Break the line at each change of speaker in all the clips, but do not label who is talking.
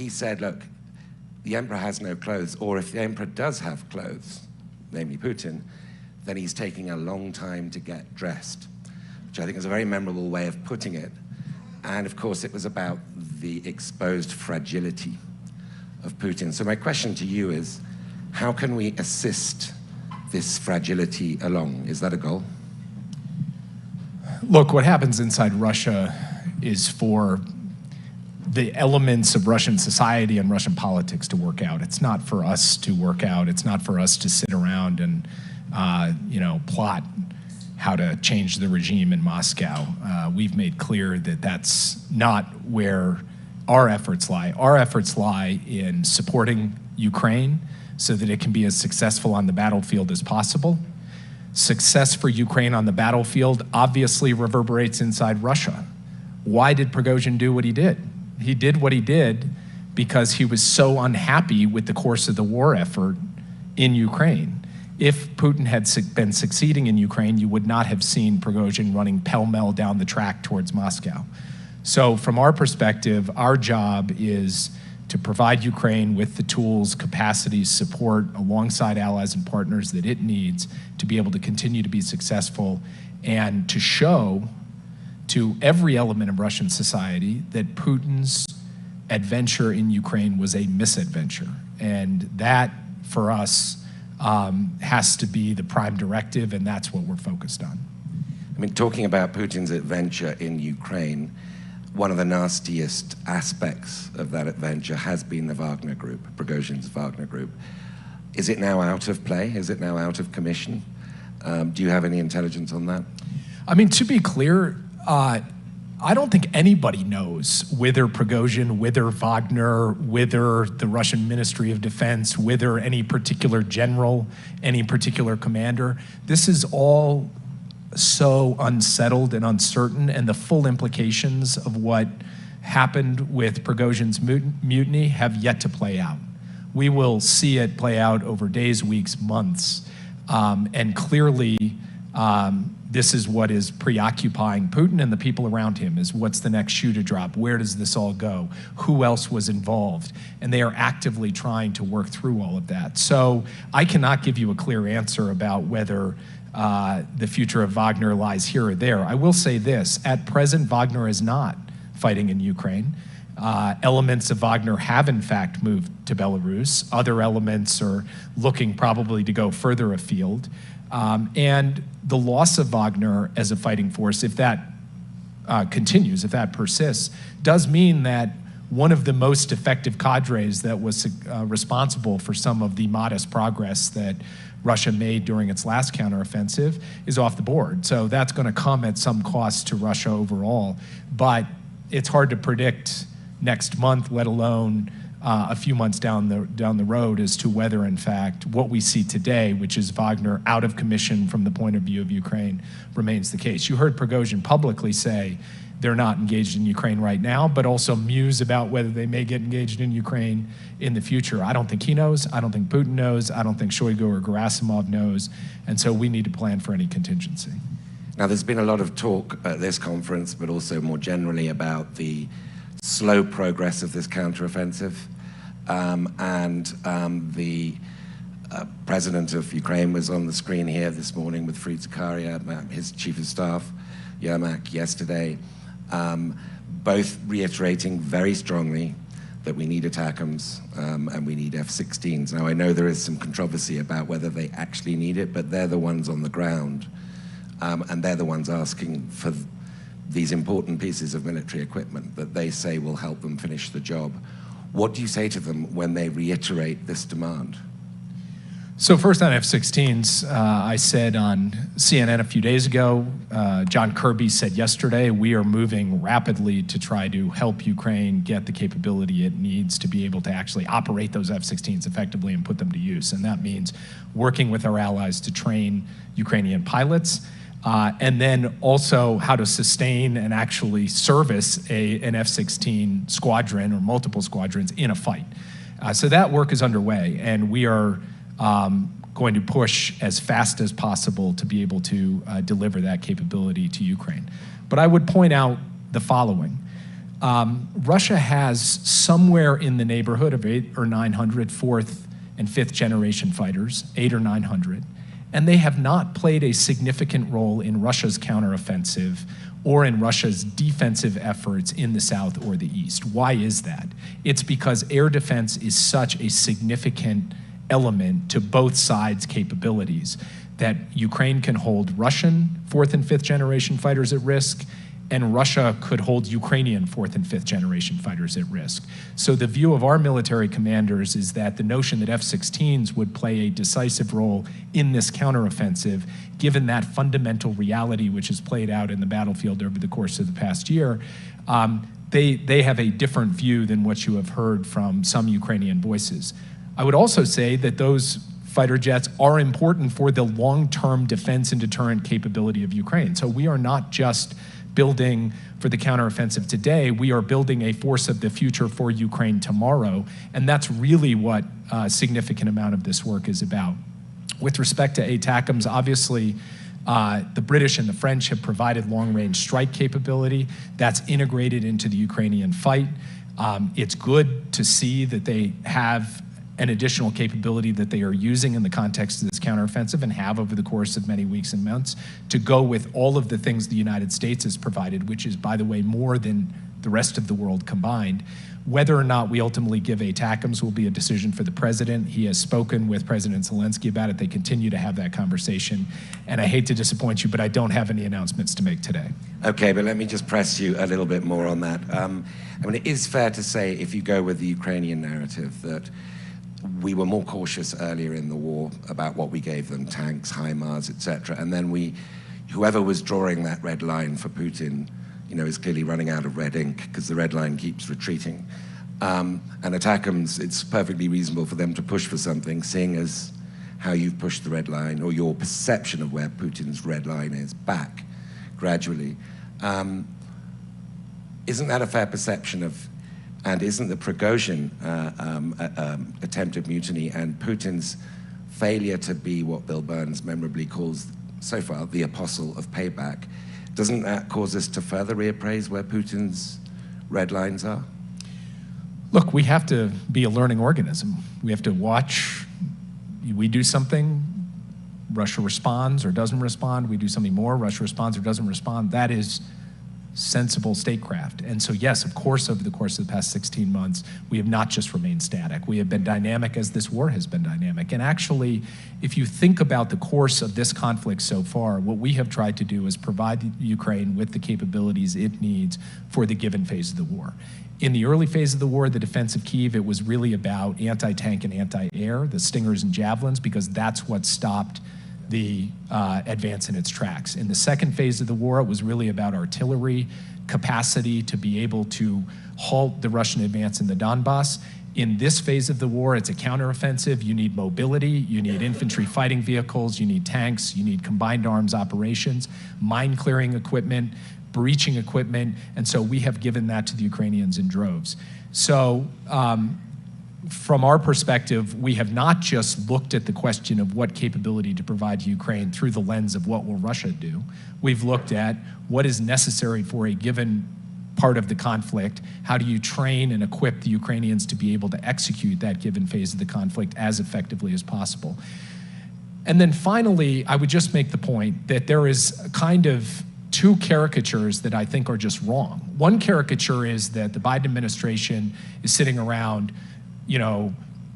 he said, look, the emperor has no clothes, or if the emperor does have clothes, namely Putin, then he's taking a long time to get dressed, which I think is a very memorable way of putting it. And of course, it was about the exposed fragility of Putin. So my question to you is, how can we assist this fragility along? Is that a goal?
Look, what happens inside Russia is for the elements of Russian society and Russian politics to work out. It's not for us to work out. It's not for us to sit around and plot how to change the regime in Moscow. We've made clear that that's not where our efforts lie. Our efforts lie in supporting Ukraine so that it can be as successful on the battlefield as possible. Success for Ukraine on the battlefield obviously reverberates inside Russia. Why did Prigozhin do what he did? He did what he did because he was so unhappy with the course of the war effort in Ukraine. If Putin had been succeeding in Ukraine, you would not have seen Prigozhin running pell-mell down the track towards Moscow. So from our perspective, our job is to provide Ukraine with the tools, capacities, support alongside allies and partners that it needs to be able to continue to be successful and to show to every element of Russian society that Putin's adventure in Ukraine was a misadventure. And that, for us, has to be the prime directive, and that's what we're focused on.
I mean, talking about Putin's adventure in Ukraine, one of the nastiest aspects of that adventure has been the Wagner Group, Prigozhin's Wagner Group. Is it now out of play? Is it now out of commission? Do you have any intelligence on that?
I mean, to be clear, I don't think anybody knows whether Prigozhin, whether Wagner, whether the Russian Ministry of Defense, whether any particular general, any particular commander. This is all so unsettled and uncertain, and the full implications of what happened with Prigozhin's mutiny have yet to play out. We will see it play out over days, weeks, months, and clearly this is what is preoccupying Putin and the people around him, is what's the next shoe to drop? Where does this all go? Who else was involved? And they are actively trying to work through all of that. So I cannot give you a clear answer about whether the future of Wagner lies here or there. I will say this, at present, Wagner is not fighting in Ukraine. Elements of Wagner have in fact moved to Belarus. Other elements are looking probably to go further afield. And the loss of Wagner as a fighting force, if that continues, if that persists, does mean that one of the most effective cadres that was responsible for some of the modest progress that Russia made during its last counteroffensive is off the board. So that's going to come at some cost to Russia overall. But it's hard to predict next month, let alone a few months down the road, as to whether, in fact, what we see today, which is Wagner out of commission from the point of view of Ukraine, remains the case. You heard Prigozhin publicly say they're not engaged in Ukraine right now, but also muse about whether they may get engaged in Ukraine in the future. I don't think he knows. I don't think Putin knows. I don't think Shoigu or Gerasimov knows. And so we need to plan for any contingency.
Now, there's been a lot of talk at this conference, but also more generally about the slow progress of this counteroffensive. The president of Ukraine was on the screen here this morning with Fareed Zakaria, his chief of staff, Yermak, yesterday, both reiterating very strongly that we need ATACMS and we need F-16s. Now, I know there is some controversy about whether they actually need it, but they're the ones on the ground, and they're the ones asking for these important pieces of military equipment that they say will help them finish the job. What do you say to them when they reiterate this demand?
So first on F-16s, I said on CNN a few days ago, John Kirby said yesterday, we are moving rapidly to try to help Ukraine get the capability it needs to be able to actually operate those F-16s effectively and put them to use. And that means working with our allies to train Ukrainian pilots, and then also how to sustain and actually service an F-16 squadron or multiple squadrons in a fight. So that work is underway, and we are going to push as fast as possible to be able to deliver that capability to Ukraine. But I would point out the following. Russia has somewhere in the neighborhood of 800 or 900 fourth and fifth generation fighters, 800 or 900, and they have not played a significant role in Russia's counteroffensive or in Russia's defensive efforts in the south or the east. Why is that? It's because air defense is such a significant element to both sides' capabilities that Ukraine can hold Russian fourth and fifth generation fighters at risk, and Russia could hold Ukrainian fourth and fifth generation fighters at risk. So the view of our military commanders is that the notion that F-16s would play a decisive role in this counteroffensive, given that fundamental reality which has played out in the battlefield over the course of the past year, they have a different view than what you have heard from some Ukrainian voices. I would also say that those fighter jets are important for the long-term defense and deterrent capability of Ukraine. So we are not just building for the counteroffensive today, we are building a force of the future for Ukraine tomorrow, and that's really what a significant amount of this work is about. With respect to ATACMS, obviously, the British and the French have provided long-range strike capability that's integrated into the Ukrainian fight. It's good to see that they have an additional capability that they are using in the context of this counteroffensive and have over the course of many weeks and months to go with all of the things the United States has provided, which is, by the way, more than the rest of the world combined. Whether or not we ultimately give ATACMS will be a decision for the president. He has spoken with President Zelensky about it. They continue to have that conversation. And I hate to disappoint you, but I don't have any announcements to make today.
Okay, but let me just press you a little bit more on that. I mean, it is fair to say, if you go with the Ukrainian narrative, that we were more cautious earlier in the war about what we gave them, tanks, HIMARS, etc. And then whoever was drawing that red line for Putin, is clearly running out of red ink because the red line keeps retreating. And ATACMS, it's perfectly reasonable for them to push for something, seeing as how you've pushed the red line, or your perception of where Putin's red line is, back gradually. Isn't that a fair perception of, and isn't the Prigozhin attempted mutiny and Putin's failure to be what Bill Burns memorably calls, so far, the apostle of payback, doesn't that cause us to further reappraise where Putin's red lines are?
Look, we have to be a learning organism. We have to watch. We do something, Russia responds or doesn't respond. We do something more, Russia responds or doesn't respond. That is sensible statecraft. And so yes, of course, over the course of the past 16 months, we have not just remained static. We have been dynamic as this war has been dynamic. And actually, if you think about the course of this conflict so far, what we have tried to do is provide Ukraine with the capabilities it needs for the given phase of the war. In the early phase of the war, the defense of Kyiv, it was really about anti-tank and anti-air, the Stingers and Javelins, because that's what stopped the advance in its tracks. In the second phase of the war, it was really about artillery capacity to be able to halt the Russian advance in the Donbass. In this phase of the war, it's a counteroffensive. You need mobility, you need infantry fighting vehicles, you need tanks, you need combined arms operations, mine clearing equipment, breaching equipment, and so we have given that to the Ukrainians in droves. So, from our perspective, we have not just looked at the question of what capability to provide to Ukraine through the lens of what will Russia do. We've looked at what is necessary for a given part of the conflict. How do you train and equip the Ukrainians to be able to execute that given phase of the conflict as effectively as possible? And then finally, I would just make the point that there is kind of two caricatures that I think are just wrong. One caricature is that the Biden administration is sitting around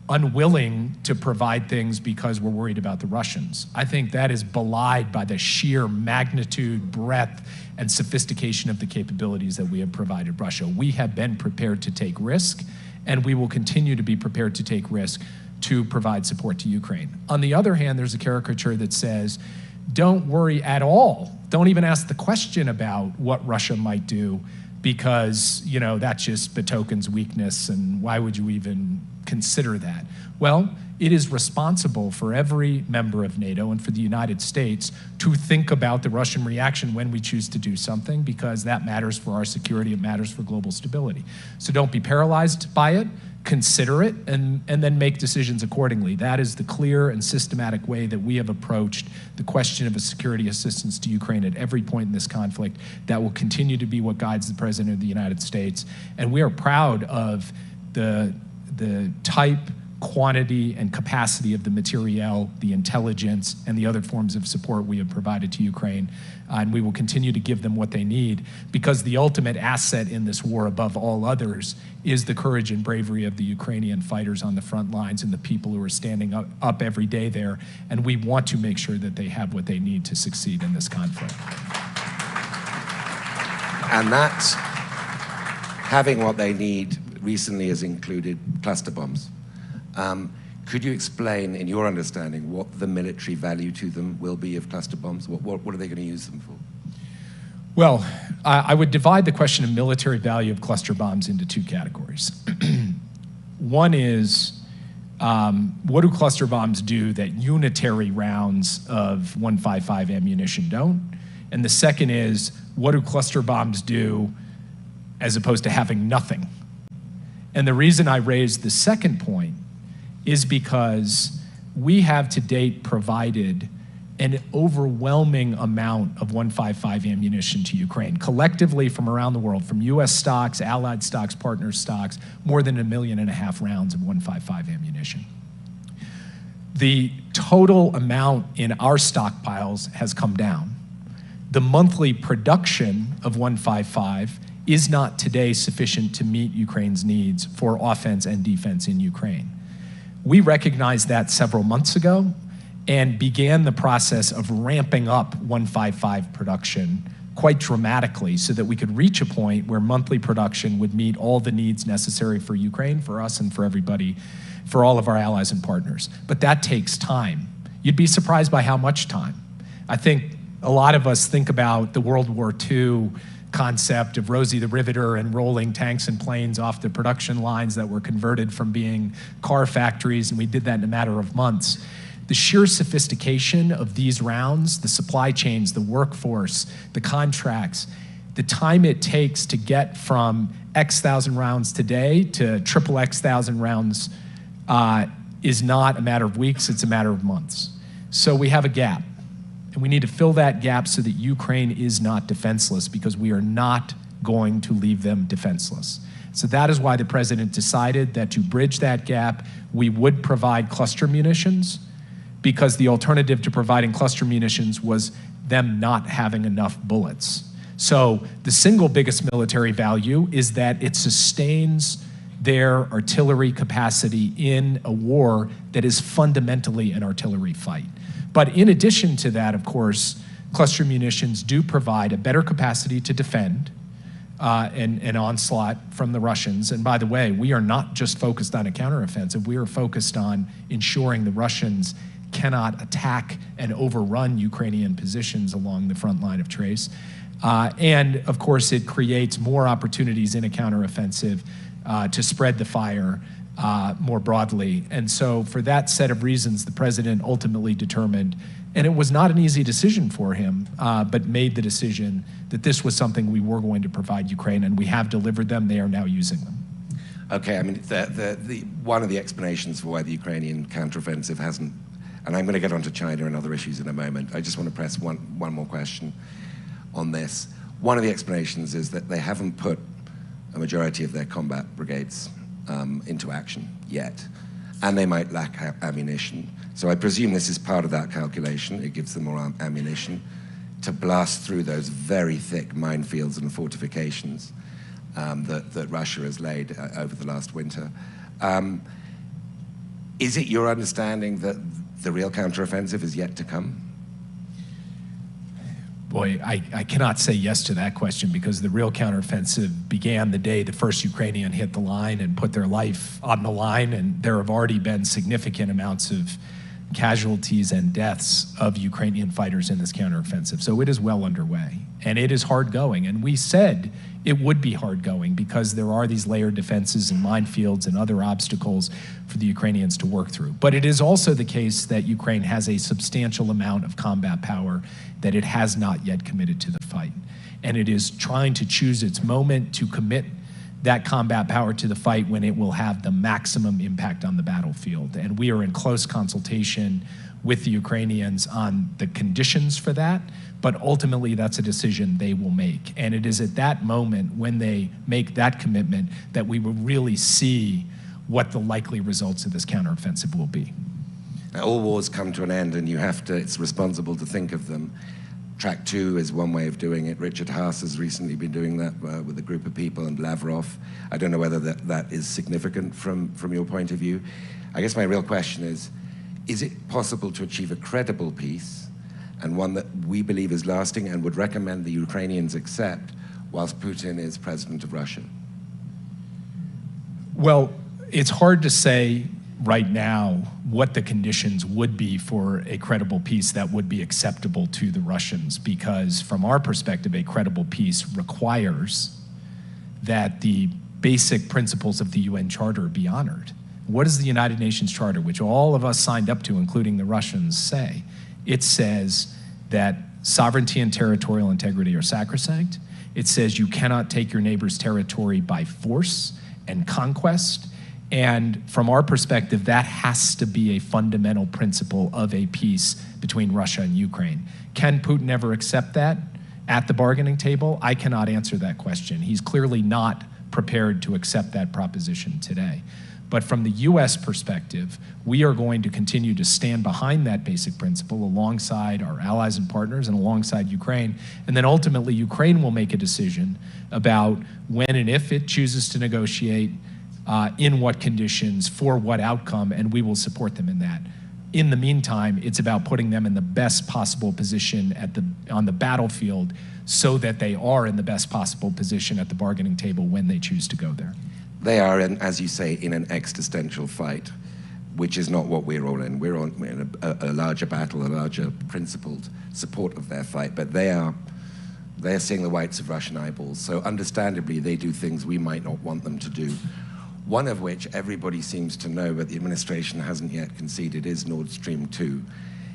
unwilling to provide things because we're worried about the Russians. I think that is belied by the sheer magnitude, breadth, and sophistication of the capabilities that we have provided Russia. We have been prepared to take risk, and we will continue to be prepared to take risk to provide support to Ukraine. On the other hand, there's a caricature that says, don't worry at all. Don't even ask the question about what Russia might do, because that just betokens weakness, and why would you even consider that? Well, it is responsible for every member of NATO and for the United States to think about the Russian reaction when we choose to do something, because that matters for our security, it matters for global stability. So don't be paralyzed by it. consider it, and then make decisions accordingly. That is the clear and systematic way that we have approached the question of a security assistance to Ukraine at every point in this conflict. That will continue to be what guides the President of the United States. And we are proud of the type, quantity, and capacity of the materiel, the intelligence, and the other forms of support we have provided to Ukraine. And we will continue to give them what they need, because the ultimate asset in this war, above all others, is the courage and bravery of the Ukrainian fighters on the front lines and the people who are standing up every day there. And we want to make sure that they have what they need to succeed in this conflict.
And that, having what they need, recently has included cluster bombs. Could you explain, in your understanding, what the military value to them will be of cluster bombs? What are they going to use them for?
Well, I would divide the question of military value of cluster bombs into two categories. One is, what do cluster bombs do that unitary rounds of 155 ammunition don't? And the second is, what do cluster bombs do as opposed to having nothing? And the reason I raised the second point is because we have to date provided an overwhelming amount of 155 ammunition to Ukraine, collectively from around the world, from US stocks, allied stocks, partner stocks, more than 1.5 million rounds of 155 ammunition. The total amount in our stockpiles has come down. The monthly production of 155 is not today sufficient to meet Ukraine's needs for offense and defense in Ukraine. We recognized that several months ago and began the process of ramping up 155 production quite dramatically so that we could reach a point where monthly production would meet all the needs necessary for Ukraine, for us, and for everybody, for all of our allies and partners. But that takes time. You'd be surprised by how much time. I think a lot of us think about the World War II concept of Rosie the Riveter and rolling tanks and planes off the production lines that were converted from being car factories, and we did that in a matter of months. The sheer sophistication of these rounds, the supply chains, the workforce, the contracts, the time it takes to get from X thousand rounds today to triple X thousand rounds is not a matter of weeks, it's a matter of months. So we have a gap. And we need to fill that gap so that Ukraine is not defenseless, because we are not going to leave them defenseless. So that is why the president decided that to bridge that gap, we would provide cluster munitions, because the alternative to providing cluster munitions was them not having enough bullets. So the single biggest military value is that it sustains their artillery capacity in a war that is fundamentally an artillery fight. But in addition to that, of course, cluster munitions do provide a better capacity to defend an onslaught from the Russians. And by the way, we are not just focused on a counteroffensive, we are focused on ensuring the Russians cannot attack and overrun Ukrainian positions along the front line of trace. And of course, it creates more opportunities in a counteroffensive to spread the fire more broadly. And so for that set of reasons, the president ultimately determined, and it was not an easy decision for him, but made the decision that this was something we were going to provide Ukraine, and we have delivered them. They are now using them.
Okay, I mean, one of the explanations for why the Ukrainian counteroffensive hasn't, and I'm going to get onto China and other issues in a moment. I just want to press one more question on this. One of the explanations is that they haven't put a majority of their combat brigades into action yet, and they might lack ammunition. So I presume this is part of that calculation. It gives them more ammunition to blast through those very thick minefields and fortifications that Russia has laid over the last winter. Is it your understanding that the real counteroffensive is yet to come?
Boy, I cannot say yes to that question, because the real counteroffensive began the day the first Ukrainian hit the line and put their life on the line, and there have already been significant amounts of casualties and deaths of Ukrainian fighters in this counteroffensive. So it is well underway, and it is hard going. And we said it would be hard going because there are these layered defenses and minefields and other obstacles for the Ukrainians to work through. But it is also the case that Ukraine has a substantial amount of combat power that it has not yet committed to the fight. And it is trying to choose its moment to commit that combat power to the fight when it will have the maximum impact on the battlefield. And we are in close consultation with the Ukrainians on the conditions for that, but ultimately that's a decision they will make. And it is at that moment when they make that commitment that we will really see what the likely results of this counteroffensive will be.
Now, all wars come to an end, and it's responsible to think of them. Track 2 is one way of doing it. Richard Haas has recently been doing that with a group of people, and Lavrov. I don't know whether that is significant from your point of view. I guess my real question is it possible to achieve a credible peace, and one that we believe is lasting and would recommend the Ukrainians accept, whilst Putin is president of Russia?
Well, it's hard to say right now what the conditions would be for a credible peace that would be acceptable to the Russians, because from our perspective, a credible peace requires that the basic principles of the UN Charter be honored. What does the United Nations Charter, which all of us signed up to, including the Russians, say? It says that sovereignty and territorial integrity are sacrosanct. It says you cannot take your neighbor's territory by force and conquest. And from our perspective, that has to be a fundamental principle of a peace between Russia and Ukraine. Can Putin ever accept that at the bargaining table? I cannot answer that question. He's clearly not prepared to accept that proposition today. But from the U.S. perspective, we are going to continue to stand behind that basic principle alongside our allies and partners and alongside Ukraine. And then ultimately, Ukraine will make a decision about when and if it chooses to negotiate, in what conditions, for what outcome, and we will support them in that. In the meantime, it's about putting them in the best possible position on the battlefield so that they are in the best possible position at the bargaining table when they choose to go there.
They are, as you say, in an existential fight, which is not what we're all in. We're in a larger battle, a larger principled support of their fight, but they are seeing the whites of Russian eyeballs. So understandably, they do things we might not want them to do. One of which everybody seems to know, but the administration hasn't yet conceded, is Nord Stream 2.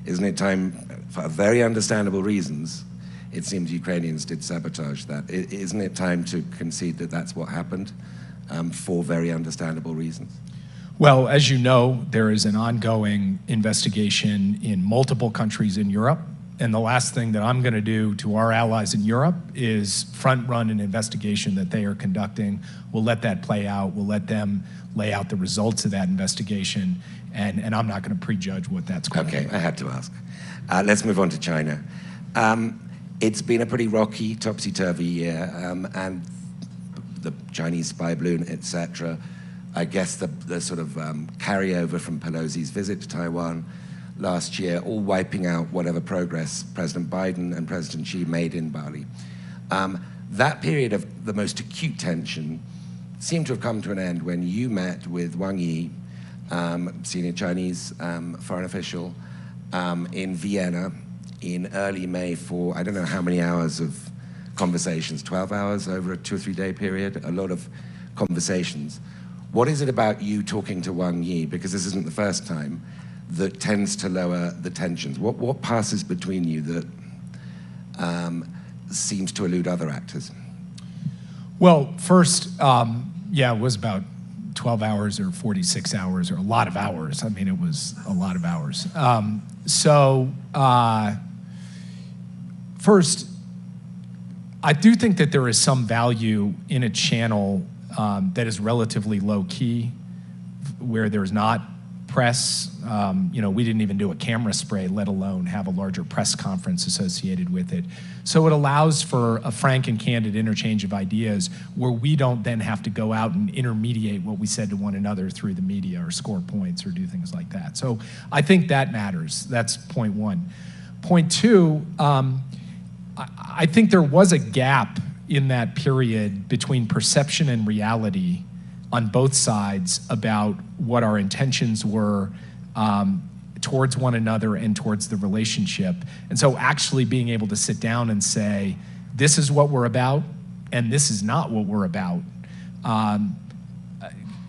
Isn't it time, for very understandable reasons, it seems Ukrainians did sabotage that. Isn't it time to concede that that's what happened, for very understandable reasons?
Well, as you know, there is an ongoing investigation in multiple countries in Europe. And the last thing that I'm going to do to our allies in Europe is front-run an investigation that they are conducting. We'll let that play out. We'll let them lay out the results of that investigation. And I'm not going to prejudge what that's going to be.
Okay, I had to ask. Let's move on to China. It's been a pretty rocky, topsy-turvy year. And the Chinese spy balloon, etc. I guess the sort of carryover from Pelosi's visit to Taiwan last year, all wiping out whatever progress President Biden and President Xi made in Bali. That period of the most acute tension seemed to have come to an end when you met with Wang Yi, senior Chinese foreign official, in Vienna in early May for I don't know how many hours of conversations, 12 hours over a 2 or 3 day period, a lot of conversations. What is it about you talking to Wang Yi, because this isn't the first time, that tends to lower the tensions? What passes between you that seems to elude other actors?
Well, first, yeah, it was about 12 hours or 46 hours or a lot of hours. I mean, it was a lot of hours. First, I do think that there is some value in a channel that is relatively low-key, where there's not press. We didn't even do a camera spray, let alone have a larger press conference associated with it. So it allows for a frank and candid interchange of ideas where we don't then have to go out and intermediate what we said to one another through the media or score points or do things like that. So I think that matters. That's point one. Point two, I think there was a gap in that period between perception and reality on both sides about what our intentions were towards one another and towards the relationship. And so actually being able to sit down and say, this is what we're about, and this is not what we're about,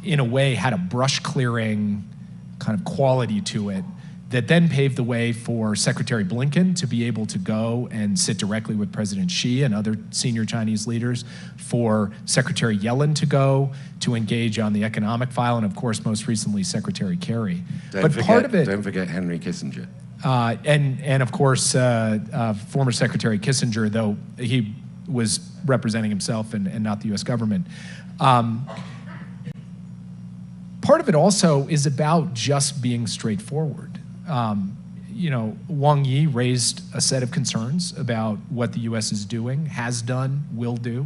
in a way had a brush clearing kind of quality to it that then paved the way for Secretary Blinken to be able to go and sit directly with President Xi and other senior Chinese leaders, for Secretary Yellen to go to engage on the economic file, and of course, most recently, Secretary Kerry.
Don't forget Henry Kissinger.
And of course, former Secretary Kissinger, though he was representing himself and not the U.S. government. Part of it also is about just being straightforward. Wang Yi raised a set of concerns about what the U.S. is doing, has done, will do,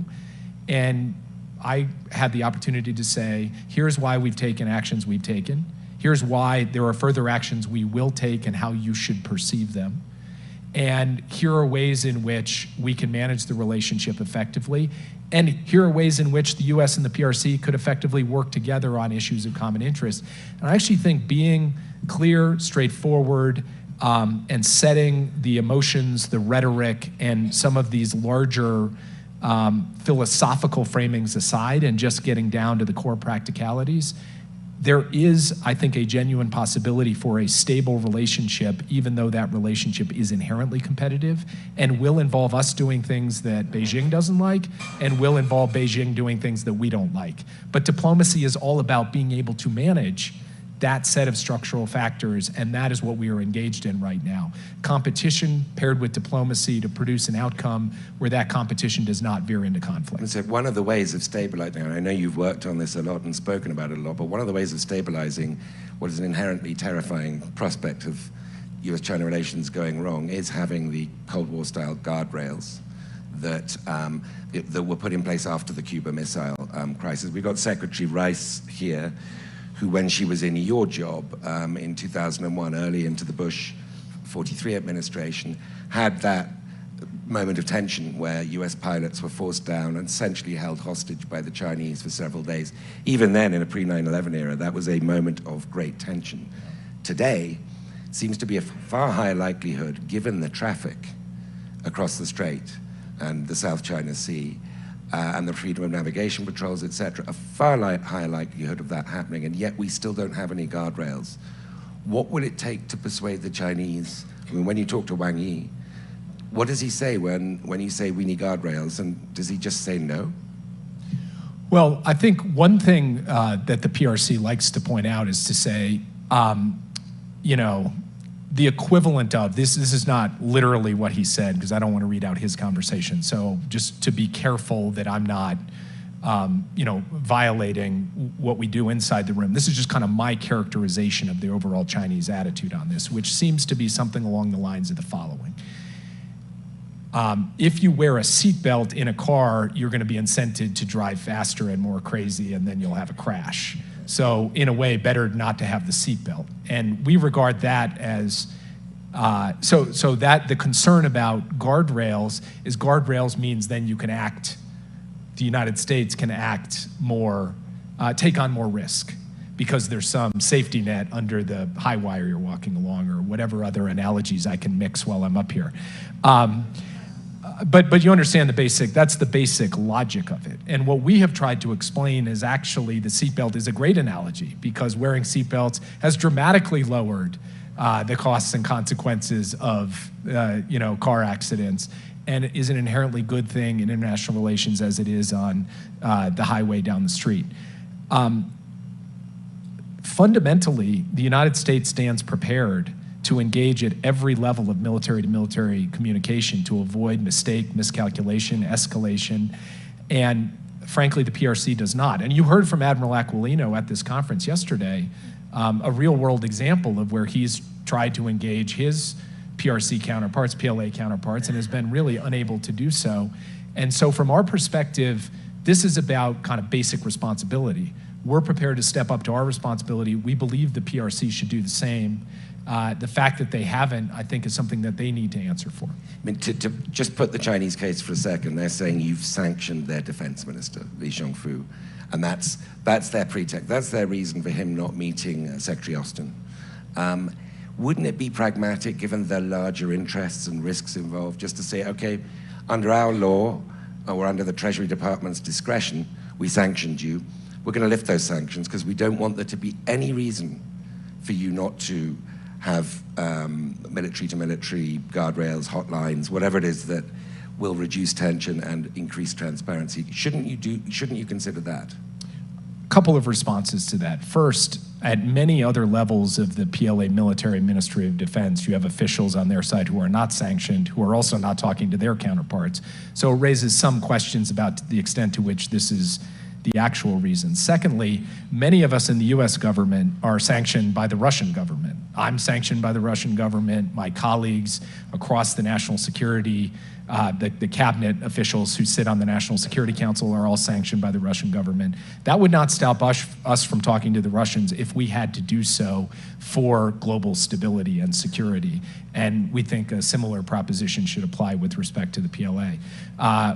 and I had the opportunity to say, here's why we've taken actions we've taken, here's why there are further actions we will take and how you should perceive them, and here are ways in which we can manage the relationship effectively, and here are ways in which the U.S. and the PRC could effectively work together on issues of common interest. And I actually think being clear, straightforward, and setting the emotions, the rhetoric, and some of these larger philosophical framings aside and just getting down to the core practicalities, there is, I think, a genuine possibility for a stable relationship, even though that relationship is inherently competitive and will involve us doing things that Beijing doesn't like and will involve Beijing doing things that we don't like. But diplomacy is all about being able to manage that set of structural factors, and that is what we are engaged in right now. Competition paired with diplomacy to produce an outcome where that competition does not veer into conflict.
And so one of the ways of stabilizing, and I know you've worked on this a lot and spoken about it a lot, but one of the ways of stabilizing what is an inherently terrifying prospect of US-China relations going wrong is having the Cold War-style guardrails that were put in place after the Cuba Missile crisis. We've got Secretary Rice here, who, when she was in your job in 2001, early into the Bush 43 administration, had that moment of tension where US pilots were forced down and essentially held hostage by the Chinese for several days. Even then, in a pre-9/11 era, that was a moment of great tension. Today, it seems to be a far higher likelihood, given the traffic across the Strait and the South China Sea, and the freedom of navigation patrols, etc., a far higher likelihood of that happening, and yet we still don't have any guardrails. What will it take to persuade the Chinese? I mean, when you talk to Wang Yi, what does he say when you say we need guardrails, and does he just say no?
Well, I think one thing that the PRC likes to point out is to say, the equivalent of, this is not literally what he said, because I don't want to read out his conversation, so just to be careful that I'm not violating what we do inside the room. This is just kind of my characterization of the overall Chinese attitude on this, which seems to be something along the lines of the following. If you wear a seatbelt in a car, you're going to be incented to drive faster and more crazy, and then you'll have a crash. So in a way, better not to have the seatbelt. And we regard that as, so that the concern about guardrails is guardrails means then you can act, the United States can act more, take on more risk because there's some safety net under the high wire you're walking along, or whatever other analogies I can mix while I'm up here. But you understand that's the basic logic of it. And what we have tried to explain is actually the seatbelt is a great analogy, because wearing seatbelts has dramatically lowered the costs and consequences of car accidents, and is an inherently good thing in international relations as it is on the highway down the street. Fundamentally, the United States stands prepared to engage at every level of military-to-military communication to avoid mistake, miscalculation, escalation, and frankly, the PRC does not. And you heard from Admiral Aquilino at this conference yesterday a real-world example of where he's tried to engage his PRC counterparts, PLA counterparts, and has been really unable to do so. And so from our perspective, this is about kind of basic responsibility. We're prepared to step up to our responsibility. We believe the PRC should do the same. The fact that they haven't, I think, is something that they need to answer for.
I mean, to just put the Chinese case for a second, they're saying you've sanctioned their defense minister, Li Xiongfu, and that's their pretext. That's their reason for him not meeting Secretary Austin. Wouldn't it be pragmatic, given the larger interests and risks involved, just to say, okay, under our law, or under the Treasury Department's discretion, we sanctioned you. We're going to lift those sanctions because we don't want there to be any reason for you not to have military-to-military guardrails, hotlines, whatever it is that will reduce tension and increase transparency. Shouldn't you consider that?
Couple of responses to that. First, at many other levels of the PLA military Ministry of Defense, you have officials on their side who are not sanctioned, who are also not talking to their counterparts. So it raises some questions about the extent to which this is the actual reason. Secondly, many of us in the US government are sanctioned by the Russian government. I'm sanctioned by the Russian government. My colleagues across the national security, the cabinet officials who sit on the National Security Council are all sanctioned by the Russian government. That would not stop us from talking to the Russians if we had to do so for global stability and security. And we think a similar proposition should apply with respect to the PLA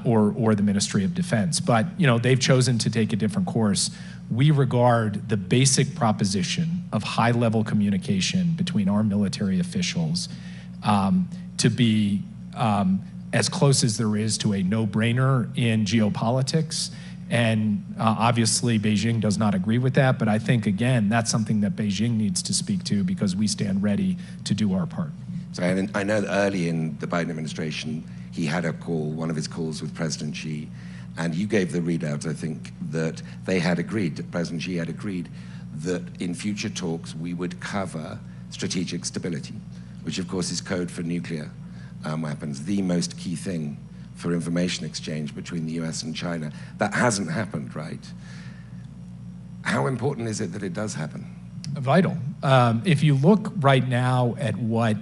or the Ministry of Defense. But they've chosen to take a different course. We regard the basic proposition of high-level communication between our military officials to be as close as there is to a no-brainer in geopolitics. And obviously, Beijing does not agree with that. But I think, again, that's something that Beijing needs to speak to because we stand ready to do our part.
So I know that early in the Biden administration, he had a call, one of his calls with President Xi, and you gave the readout, I think, that they had agreed, that President Xi had agreed that in future talks we would cover strategic stability, which of course is code for nuclear weapons, the most key thing for information exchange between the US and China. That hasn't happened, right? How important is it that it does happen?
Vital. If you look right now at what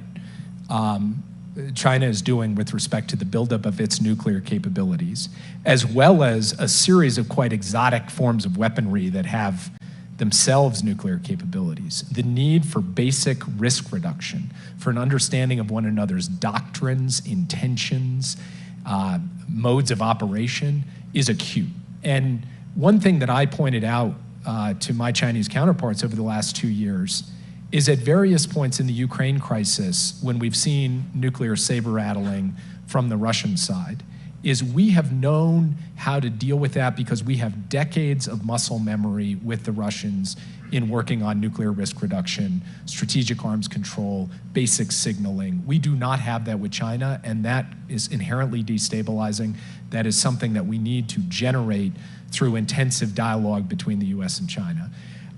China is doing with respect to the buildup of its nuclear capabilities, as well as a series of quite exotic forms of weaponry that have themselves nuclear capabilities, the need for basic risk reduction, for an understanding of one another's doctrines, intentions, modes of operation is acute. And one thing that I pointed out to my Chinese counterparts over the last 2 years is at various points in the Ukraine crisis, when we've seen nuclear saber-rattling from the Russian side, is we have known how to deal with that because we have decades of muscle memory with the Russians in working on nuclear risk reduction, strategic arms control, basic signaling. We do not have that with China, and that is inherently destabilizing. That is something that we need to generate through intensive dialogue between the US and China.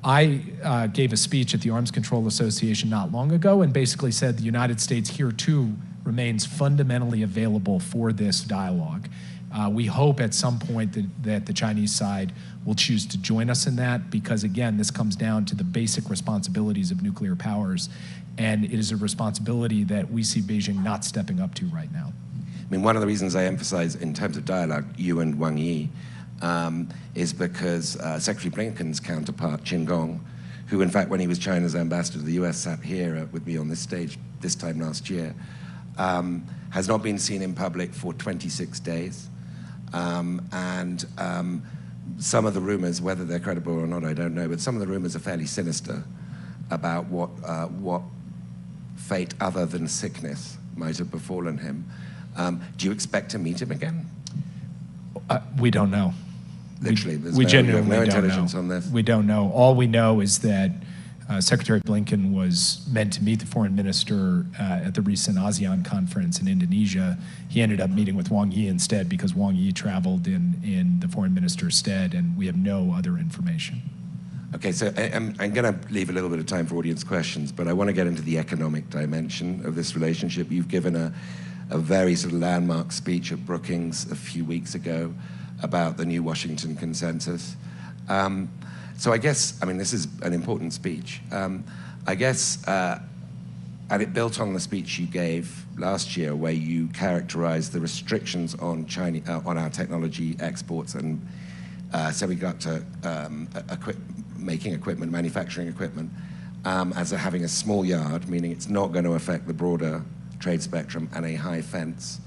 I gave a speech at the Arms Control Association not long ago and basically said the United States here too remains fundamentally available for this dialogue. We hope at some point that the Chinese side will choose to join us in that because, again, this comes down to the basic responsibilities of nuclear powers, and it is a responsibility that we see Beijing not stepping up to right now.
I mean, one of the reasons I emphasize in terms of dialogue, you and Wang Yi, is because Secretary Blinken's counterpart, Qin Gong, who in fact when he was China's ambassador to the US sat here with me on this stage this time last year, has not been seen in public for 26 days. Some of the rumors, whether they're credible or not, I don't know, but some of the rumors are fairly sinister about what fate other than sickness might have befallen him. Do you expect to meet him again?
We don't know.
Literally,
we genuinely
no
don't
intelligence
know.
on this.
We don't know. All we know is that Secretary Blinken was meant to meet the foreign minister at the recent ASEAN conference in Indonesia. He ended up meeting with Wang Yi instead because Wang Yi traveled in the foreign minister's stead, and we have no other information. Okay, so I'm going to leave a little bit of time for audience questions, but I want to get into the economic dimension of this relationship. You've given a very sort of landmark speech at Brookings a few weeks ago about the new Washington consensus. So I guess, I mean, this is an important speech. I guess, and it built on the speech you gave last year where you characterized the restrictions on China, on our technology exports and semiconductor making equipment, manufacturing equipment, as having a small yard, meaning it's not going to affect the broader trade spectrum, and a high fence.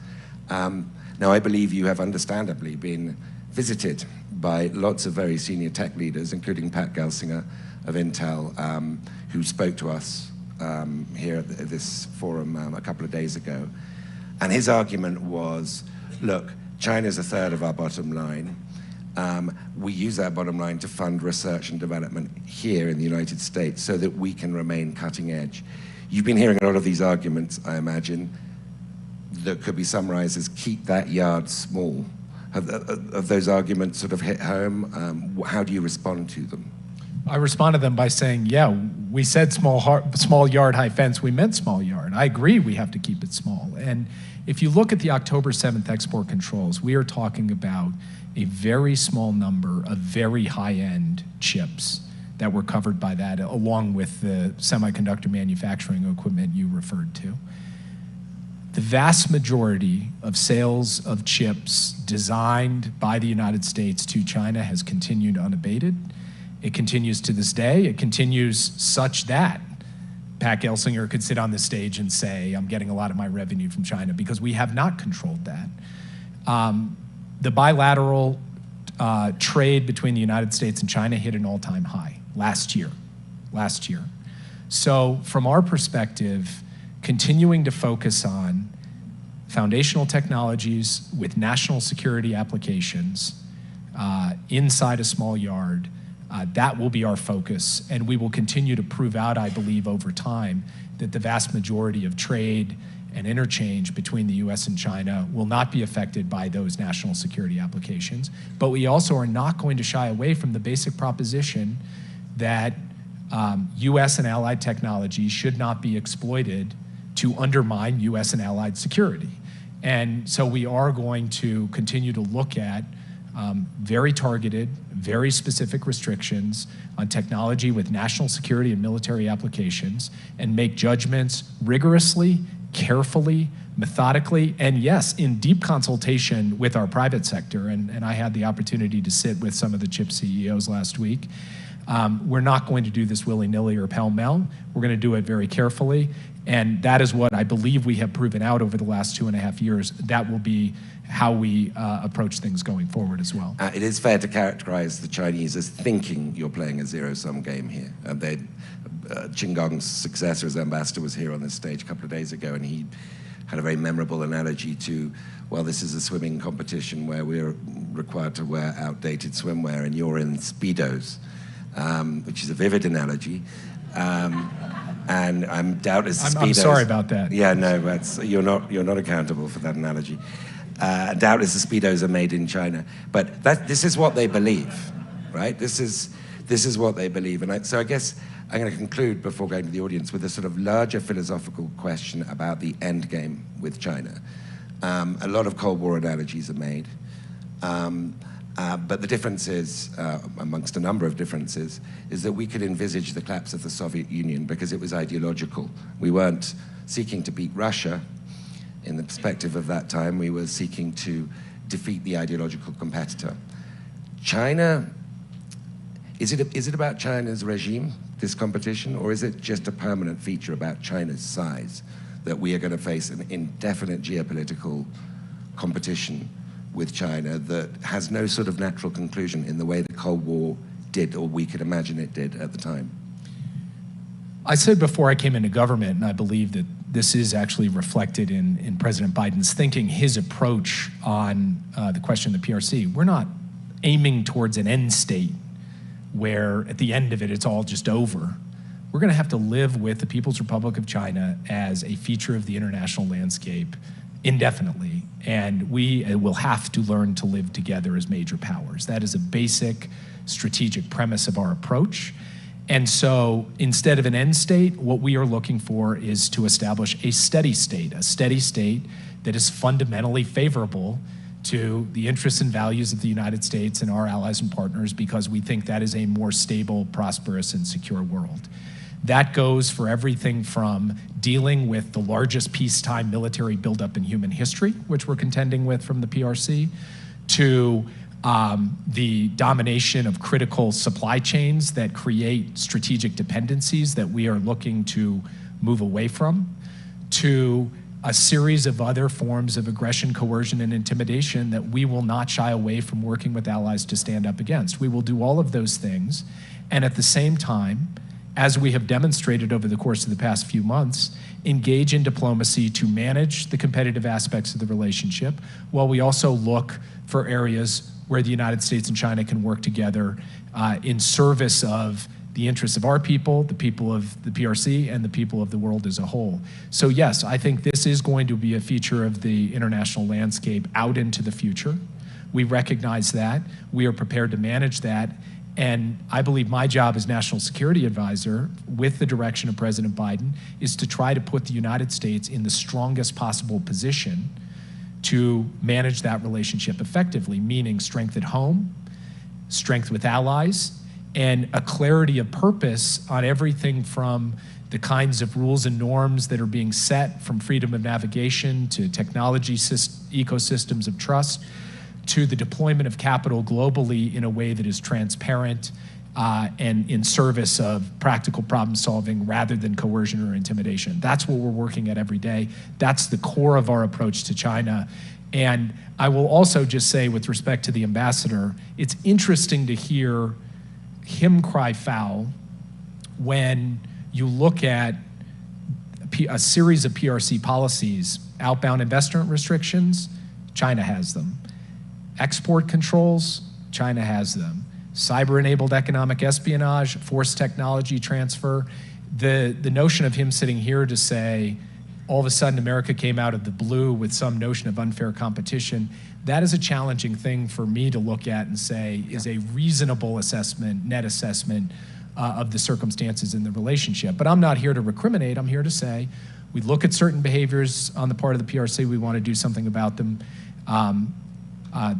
Now, I believe you have understandably been visited by lots of very senior tech leaders, including Pat Gelsinger of Intel, who spoke to us here at this forum a couple of days ago. And his argument was, look, China's a third of our bottom line. We use that bottom line to fund research and development here in the United States so that we can remain cutting edge.
You've been hearing a lot of these arguments, I imagine, that could be summarized as keep that yard small. Have those arguments sort of hit home? How do you respond to them?
I respond to them by saying, yeah, we said small yard, high fence. We meant small yard. I agree we have to keep it small. And if you look at the October 7th export controls, we are talking about a very small number of very high-end chips that were covered by that, along with the semiconductor manufacturing equipment you referred to. The vast majority of sales of chips designed by the United States to China has continued unabated. It continues to this day. It continues such that Pat Gelsinger could sit on the stage and say, I'm getting a lot of my revenue from China, because we have not controlled that. The bilateral trade between the United States and China hit an all-time high last year. So from our perspective, continuing to focus on foundational technologies with national security applications inside a small yard, that will be our focus, and we will continue to prove out, I believe, over time, that the vast majority of trade and interchange between the US and China will not be affected by those national security applications. But we also are not going to shy away from the basic proposition that US and allied technology should not be exploited to undermine US and allied security. And so we are going to continue to look at very targeted, very specific restrictions on technology with national security and military applications, and make judgments rigorously, carefully, methodically, and yes, in deep consultation with our private sector. And I had the opportunity to sit with some of the chip CEOs last week. We're not going to do this willy-nilly or pell-mell. We're going to do it very carefully. And that is what I believe we have proven out over the last 2.5 years. That will be how we approach things going forward as well.
It is fair to characterize the Chinese as thinking you're playing a zero-sum game here. Qin Gong's successor as ambassador was here on this stage a couple of days ago, and he had a very memorable analogy to, well, this is a swimming competition where we're required to wear outdated swimwear, and you're in Speedos, which is a vivid analogy. And I'm doubtless the Speedos.
I'm sorry about that.
Yeah, no, you're not accountable for that analogy. Doubtless the Speedos are made in China, but this is what they believe, right? This is what they believe, and so I guess I'm going to conclude before going to the audience with a sort of larger philosophical question about the end game with China. A lot of Cold War analogies are made. But the difference is, amongst a number of differences, is that we could envisage the collapse of the Soviet Union because it was ideological. We weren't seeking to beat Russia. In the perspective of that time, we were seeking to defeat the ideological competitor. China, is it about China's regime, this competition, or is it just a permanent feature about China's size, that we are going to face an indefinite geopolitical competition with China that has no sort of natural conclusion in the way the Cold War did, or we could imagine it did at the time?
I said before I came into government, and I believe that this is actually reflected in President Biden's thinking, his approach on the question of the PRC. We're not aiming towards an end state where at the end of it, it's all just over. We're going to have to live with the People's Republic of China as a feature of the international landscape indefinitely, and we will have to learn to live together as major powers. That is a basic strategic premise of our approach. And so instead of an end state, what we are looking for is to establish a steady state that is fundamentally favorable to the interests and values of the United States and our allies and partners, because we think that is a more stable, prosperous, and secure world. That goes for everything from dealing with the largest peacetime military buildup in human history, which we're contending with from the PRC, to the domination of critical supply chains that create strategic dependencies that we are looking to move away from, to a series of other forms of aggression, coercion, and intimidation that we will not shy away from working with allies to stand up against. We will do all of those things, and at the same time, as we have demonstrated over the course of the past few months, engage in diplomacy to manage the competitive aspects of the relationship, while we also look for areas where the United States and China can work together in service of the interests of our people, the people of the PRC, and the people of the world as a whole. So yes, I think this is going to be a feature of the international landscape out into the future. We recognize that. We are prepared to manage that. And I believe my job as National Security Advisor, with the direction of President Biden, is to try to put the United States in the strongest possible position to manage that relationship effectively, meaning strength at home, strength with allies, and a clarity of purpose on everything from the kinds of rules and norms that are being set, from freedom of navigation to technology ecosystems of trust, to the deployment of capital globally in a way that is transparent and in service of practical problem solving rather than coercion or intimidation. That's what we're working at every day. That's the core of our approach to China. And I will also just say, with respect to the ambassador, it's interesting to hear him cry foul when you look at a series of PRC policies. Outbound investment restrictions, China has them. Export controls, China has them. Cyber-enabled economic espionage, forced technology transfer. The notion of him sitting here to say, all of a sudden America came out of the blue with some notion of unfair competition, that is a challenging thing for me to look at and say is a reasonable assessment, net assessment of the circumstances in the relationship. But I'm not here to recriminate. I'm here to say we look at certain behaviors on the part of the PRC. We want to do something about them.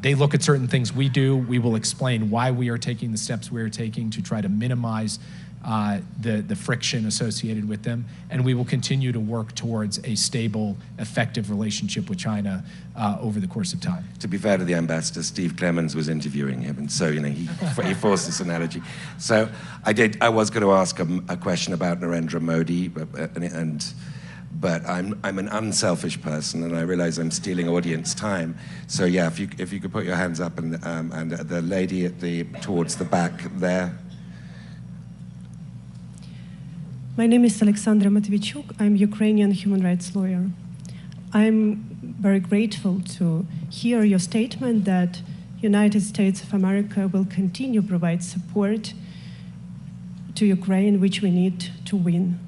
They look at certain things we do. We will explain why we are taking the steps we are taking to try to minimize the friction associated with them. And we will continue to work towards a stable, effective relationship with China over the course of time.
To be fair to the ambassador, Steve Clemens was interviewing him, and so he forced this analogy. So I was going to ask a question about Narendra Modi, but I'm an unselfish person, and I realize I'm stealing audience time. So yeah, if you could put your hands up, and the lady towards the back there.
My name is Alexandra Matvichuk. I'm Ukrainian human rights lawyer. I'm very grateful to hear your statement that United States of America will continue to provide support to Ukraine, which we need to win.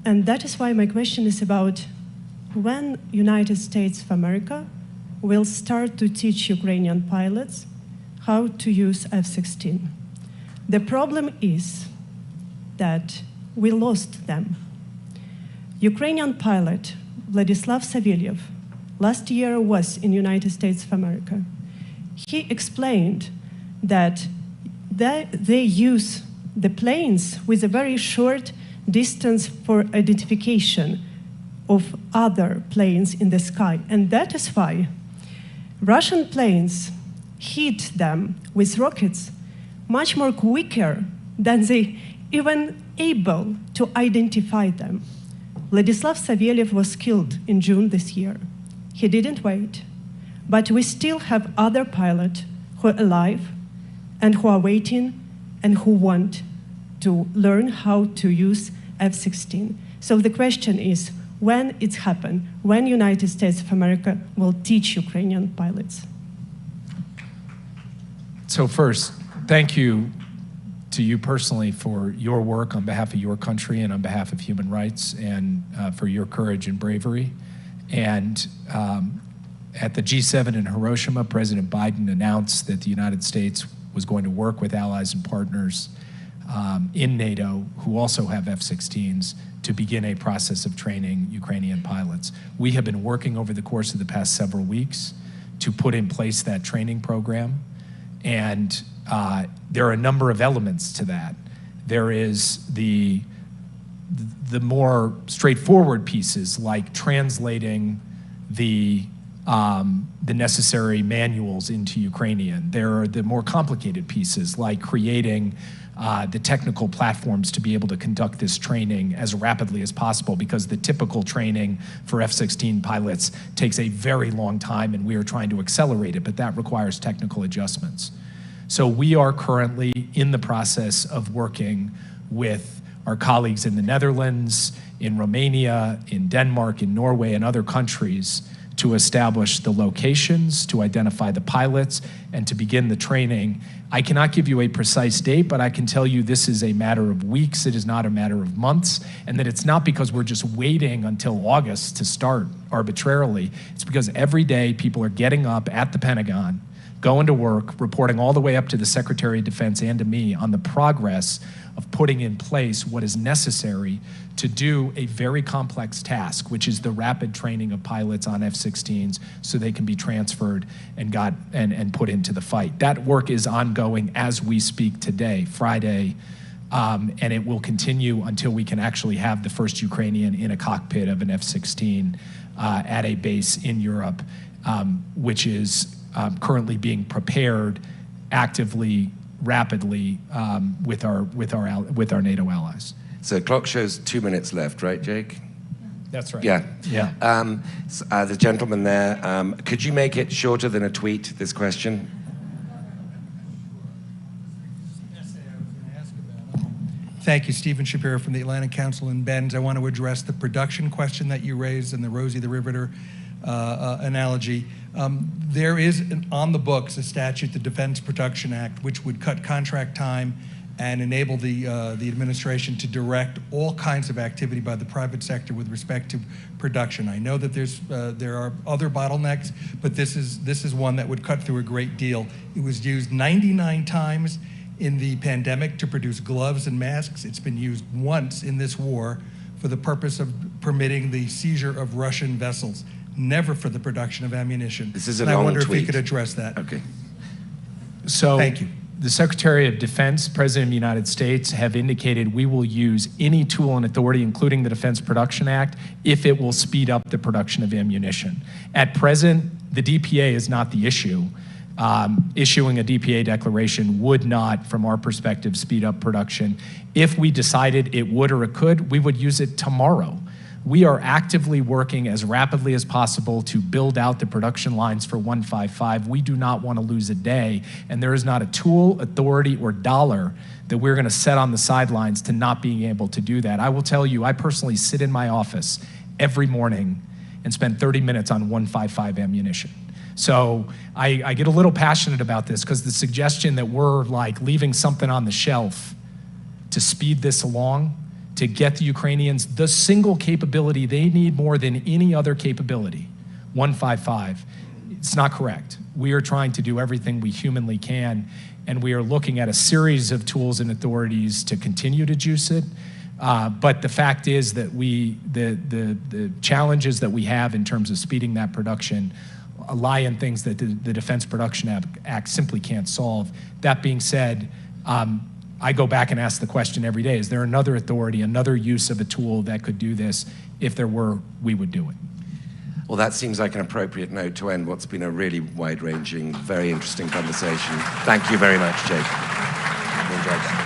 And that is why my question is about when United States of America will start to teach Ukrainian pilots how to use F-16. The problem is that we lost them. Ukrainian pilot Vladislav Savelyev last year was in United States of America. He explained that they use the planes with a very short distance for identification of other planes in the sky. And that is why Russian planes hit them with rockets much more quicker than they even able to identify them. Vladislav Savelyev was killed in June this year. He didn't wait, but we still have other pilots who are alive and who are waiting and who want to learn how to use F-16. So the question is, when it's happened, when United States of America will teach Ukrainian pilots?
So first, thank you to you personally for your work on behalf of your country and on behalf of human rights, and for your courage and bravery. And at the G7 in Hiroshima, President Biden announced that the United States was going to work with allies and partners in NATO who also have F-16s to begin a process of training Ukrainian pilots. We have been working over the course of the past several weeks to put in place that training program. And there are a number of elements to that. There is the more straightforward pieces, like translating the necessary manuals into Ukrainian. There are the more complicated pieces, like creating the technical platforms to be able to conduct this training as rapidly as possible, because the typical training for F-16 pilots takes a very long time, and we are trying to accelerate it, but that requires technical adjustments. So we are currently in the process of working with our colleagues in the Netherlands, in Romania, in Denmark, in Norway, and other countries to establish the locations, to identify the pilots, and to begin the training. I cannot give you a precise date, but I can tell you this is a matter of weeks, it is not a matter of months, and that it's not because we're just waiting until August to start arbitrarily. It's because every day people are getting up at the Pentagon, going to work, reporting all the way up to the Secretary of Defense and to me on the progress of putting in place what is necessary to do a very complex task, which is the rapid training of pilots on F-16s so they can be transferred and put into the fight. That work is ongoing as we speak today, Friday, and it will continue until we can actually have the first Ukrainian in a cockpit of an F-16 at a base in Europe, which is currently being prepared actively, rapidly with our NATO allies.
So clock shows 2 minutes left, right, Jake?
That's right.
Yeah.
Yeah.
The gentleman there, could you make it shorter than a tweet, this question?
Thank you, Stephen Shapiro from the Atlantic Council in Bend. I want to address the production question that you raised and the Rosie the Riveter analogy. There is on the books a statute, the Defense Production Act, which would cut contract time and enable the administration to direct all kinds of activity by the private sector with respect to production. I know that there are other bottlenecks, but this is one that would cut through a great deal. It was used 99 times in the pandemic to produce gloves and masks. It's been used once in this war for the purpose of permitting the seizure of Russian vessels, never for the production of ammunition.
This is a
and
long
I wonder
tweet.
if we could address that.
Okay.
So
Thank you.
The Secretary of Defense, President of the United States, have indicated we will use any tool and authority, including the Defense Production Act, if it will speed up the production of ammunition. At present, the DPA is not the issue. Issuing a DPA declaration would not, from our perspective, speed up production. If we decided it would or it could, we would use it tomorrow. We are actively working as rapidly as possible to build out the production lines for 155. We do not want to lose a day, and there is not a tool, authority, or dollar that we're going to set on the sidelines to not being able to do that. I will tell you, I personally sit in my office every morning and spend 30 minutes on 155 ammunition. So I get a little passionate about this because the suggestion that we're like leaving something on the shelf to speed this along, to get the Ukrainians the single capability they need more than any other capability, 155, it's not correct. We are trying to do everything we humanly can, and we are looking at a series of tools and authorities to continue to juice it. But the fact is that the challenges that we have in terms of speeding that production lie in things that the Defense Production Act simply can't solve. That being said, I go back and ask the question every day, is there another authority, another use of a tool that could do this? If there were, we would do it.
Well, that seems like an appropriate note to end what's been a really wide-ranging, very interesting conversation. Thank you very much, Jake. I enjoyed that.